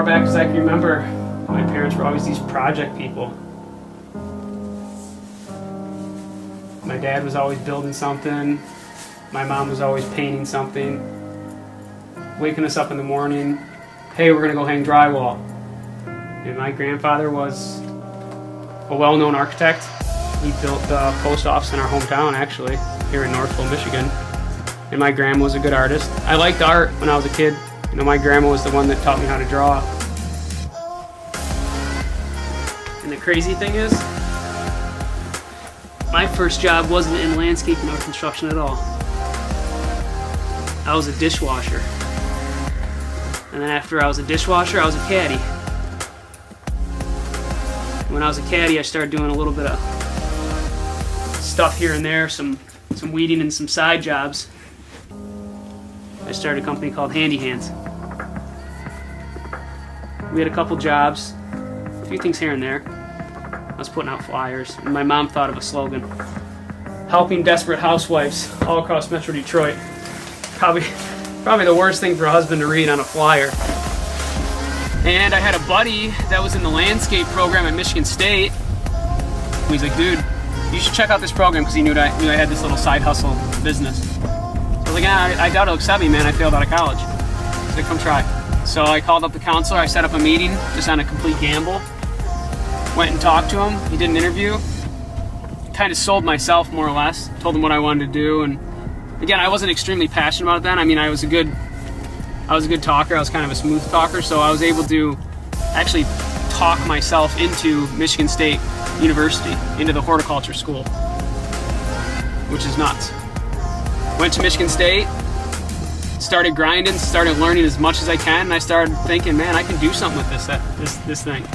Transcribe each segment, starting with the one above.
far back as I can remember, my parents were always these project people. My dad was always building something. My mom was always painting something. Waking us up in the morning, hey, we're gonna go hang drywall. And my grandfather was a well-known architect. He built the post office in our hometown, actually, here in Northville, Michigan. And my grandma was a good artist. I liked art when I was a kid. You know, my grandma was the one that taught me how to draw. And the crazy thing is, my first job wasn't in landscaping or construction at all. I was a dishwasher. And then after I was a dishwasher, I was a caddy. When I was a caddy, I started doing a little bit of stuff here and there, some weeding and some side jobs. I started a company called Handy Hands. We had a couple jobs, a few things here and there. I was putting out flyers, and my mom thought of a slogan: helping desperate housewives all across Metro Detroit. Probably the worst thing for a husband to read on a flyer. And I had a buddy that was in the landscape program at Michigan State. He's like, dude, you should check out this program, because he knew I had this little side hustle business. So I was like, I doubt he'll accept me, man. I failed out of college. He's like, come try. So I called up the counselor. I set up a meeting just on a complete gamble. Went and talked to him. He did an interview. Kind of sold myself, more or less. Told him what I wanted to do. And again, I wasn't extremely passionate about it then. I mean, I was a good talker. I was kind of a smooth talker, so I was able to actually talk myself into Michigan State University, into the horticulture school, which is nuts. Went to Michigan State, started grinding, started learning as much as I can, and I started thinking, man, I can do something with this thing.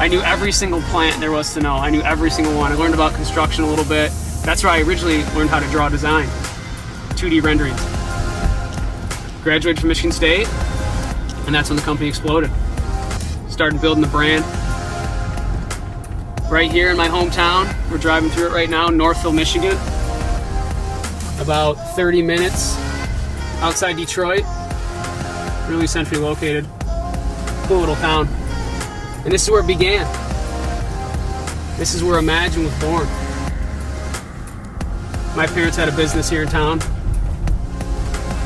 I knew every single plant there was to know. I knew every single one. I learned about construction a little bit. That's where I originally learned how to draw design, 2D renderings. Graduated from Michigan State, and that's when the company exploded. Started building the brand. Right here in my hometown, we're driving through it right now, Northville, Michigan. About 30 minutes outside Detroit. Really centrally located. Cool little town. And this is where it began. This is where Imagine was born. My parents had a business here in town.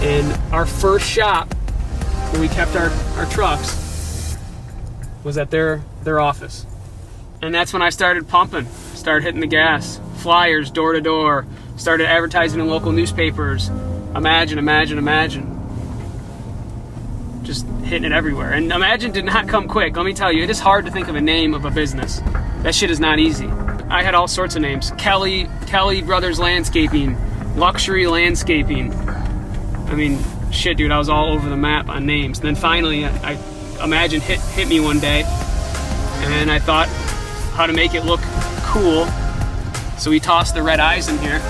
And our first shop, where we kept our trucks, was at their office. And that's when I started pumping, started hitting the gas, flyers door to door, started advertising in local newspapers. Imagine. Just hitting it everywhere. And Imagine did not come quick. Let me tell you, it is hard to think of a name of a business. That shit is not easy. I had all sorts of names. Kelly Brothers Landscaping, Luxury Landscaping. I mean, shit, dude, I was all over the map on names. And then finally, Imagine hit me one day, and I thought how to make it look cool. So we tossed the red eyes in here.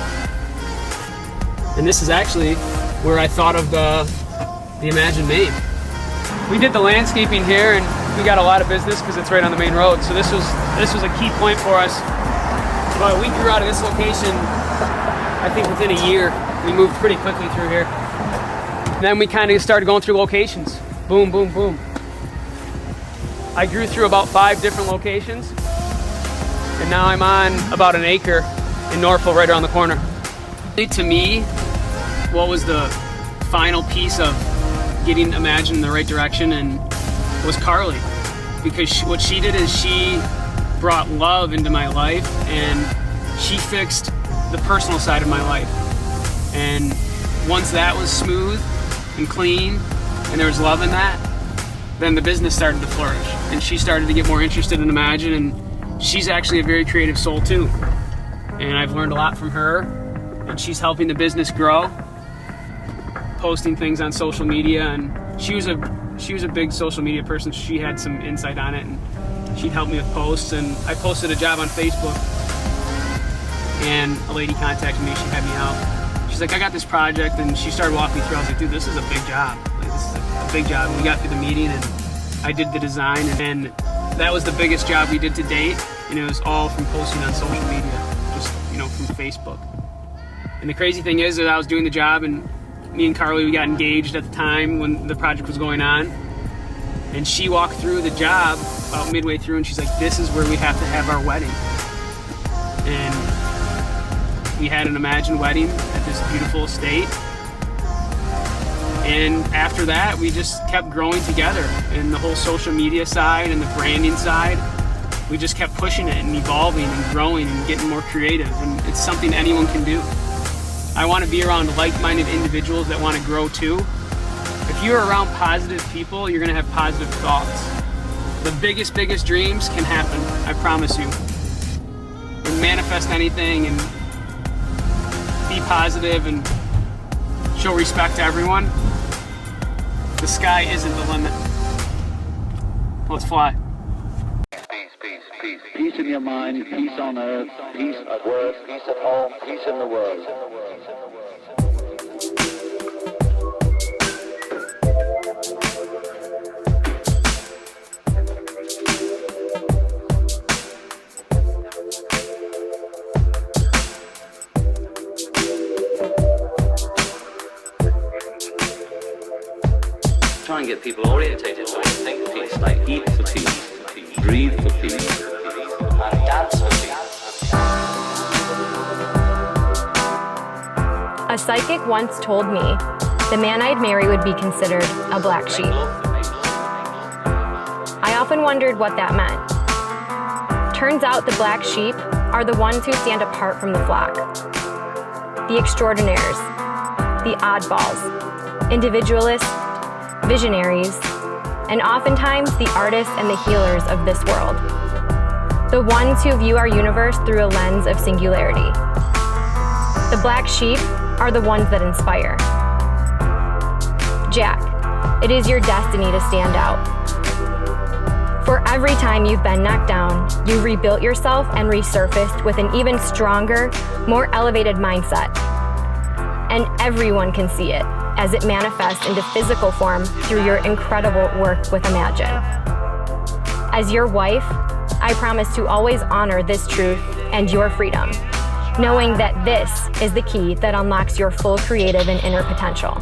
And this is actually where I thought of the Imagine name. We did the landscaping here, and we got a lot of business because it's right on the main road. So this was a key point for us. But we grew out of this location, I think within a year. We moved pretty quickly through here. Then we kind of started going through locations. Boom, boom, boom. I grew through about 5 different locations, and now I'm on about an acre in Northville, right around the corner. To me, what was the final piece of getting Imagine in the right direction and was Carly, because what she did is she brought love into my life, and she fixed the personal side of my life. And once that was smooth and clean, and there was love in that, then the business started to flourish, and she started to get more interested in Imagine, and she's actually a very creative soul too. And I've learned a lot from her, and she's helping the business grow, posting things on social media, and she was a big social media person. She had some insight on it, and she'd help me with posts. And I posted a job on Facebook, and a lady contacted me. She had me out. She's like, I got this project, and she started walking me through. I was like, dude, this is a big job. Like, this is a big job. And we got through the meeting, and I did the design, and that was the biggest job we did to date, and it was all from posting on social media, just, from Facebook. And the crazy thing is that I was doing the job, and me and Carly, we got engaged at the time when the project was going on, And she walked through the job about midway through, and she's like, this is where we have to have our wedding. And we had an Imagine wedding at this beautiful estate. And after that, we just kept growing together. And the whole social media side and the branding side, we just kept pushing it and evolving and growing and getting more creative. And it's something anyone can do. I want to be around like-minded individuals that want to grow too. If you're around positive people, you're going to have positive thoughts. The biggest dreams can happen, I promise you. And manifest anything and be positive and show respect to everyone. The sky isn't the limit. Let's fly. Peace in your mind, peace on earth, peace at work, peace at home, peace in the world. Try and get people orientated to think for peace, like eat for peace, breathe for peace, and dance for peace. A psychic once told me the man I'd marry would be considered a black sheep. I often wondered what that meant. Turns out the black sheep are the ones who stand apart from the flock. The extraordinaires, the oddballs, individualists, visionaries, and oftentimes the artists and the healers of this world. The ones who view our universe through a lens of singularity. The black sheep are the ones that inspire. Jack, it is your destiny to stand out. For every time you've been knocked down, you've rebuilt yourself and resurfaced with an even stronger, more elevated mindset. And everyone can see it as it manifests into physical form through your incredible work with Imagine. As your wife, I promise to always honor this truth and your freedom, knowing that this is the key that unlocks your full creative and inner potential.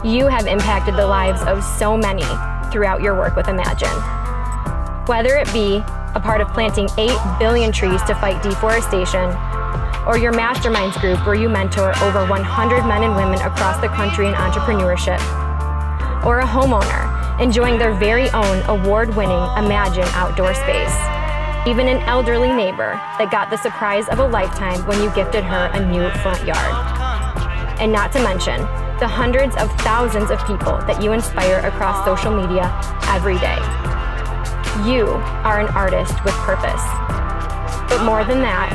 You have impacted the lives of so many throughout your work with Imagine. Whether it be a part of planting 8 billion trees to fight deforestation, or your masterminds group where you mentor over 100 men and women across the country in entrepreneurship, or a homeowner enjoying their very own award-winning Imagine outdoor space, even an elderly neighbor that got the surprise of a lifetime when you gifted her a new front yard. And not to mention the hundreds of thousands of people that you inspire across social media every day. You are an artist with purpose. But more than that,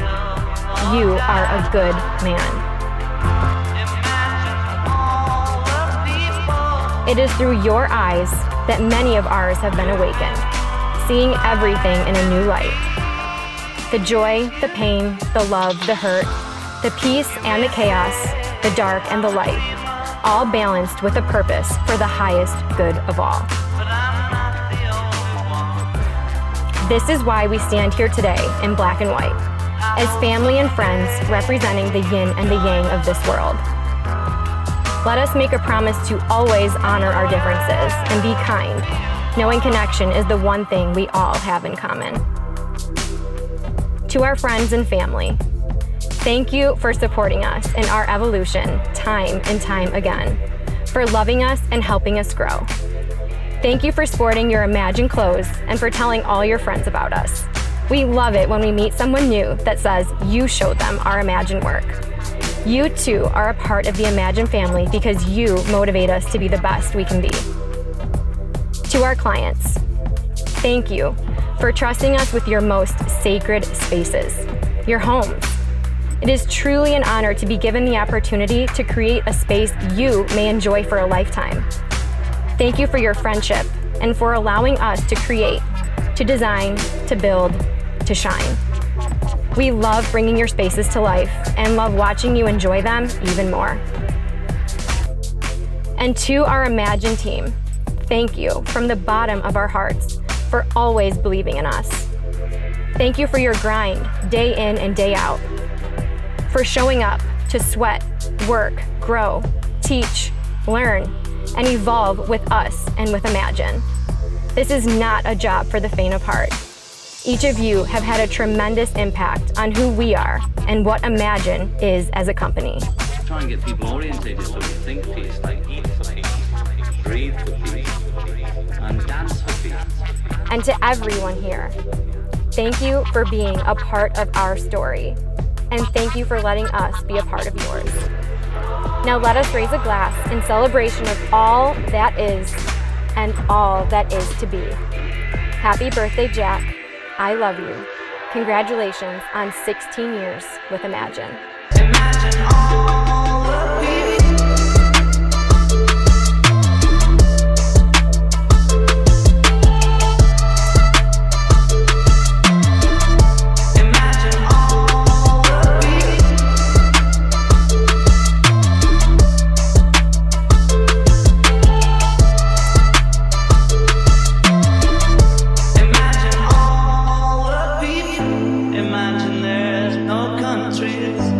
you are a good man. It is through your eyes that many of ours have been awakened, seeing everything in a new light. The joy, the pain, the love, the hurt, the peace and the chaos, the dark and the light, all balanced with a purpose for the highest good of all. This is why we stand here today in black and white, as family and friends representing the yin and the yang of this world. Let us make a promise to always honor our differences and be kind, knowing connection is the one thing we all have in common. To our friends and family, thank you for supporting us in our evolution time and time again, for loving us and helping us grow. Thank you for sporting your Imagine clothes and for telling all your friends about us. We love it when we meet someone new that says you showed them our Imagine work. You too are a part of the Imagine family because you motivate us to be the best we can be. To our clients, thank you for trusting us with your most sacred spaces, your homes. It is truly an honor to be given the opportunity to create a space you may enjoy for a lifetime. Thank you for your friendship and for allowing us to create, to design, to build, to shine. We love bringing your spaces to life and love watching you enjoy them even more. And to our Imagine team, thank you from the bottom of our hearts for always believing in us. Thank you for your grind day in and day out, for showing up to sweat, work, grow, teach, learn, and evolve with us and with Imagine. This is not a job for the faint of heart. Each of you have had a tremendous impact on who we are and what Imagine is as a company. Try and get people orientated so we think peace, like eat for peace, breathe for peace, and dance for peace. And to everyone here, thank you for being a part of our story. And thank you for letting us be a part of yours. Now let us raise a glass in celebration of all that is and all that is to be. Happy birthday, Jack. I love you. Congratulations on 16 years with Imagine. Imagine all the people. Imagine all the people. Imagine all the people. Imagine there's no countries.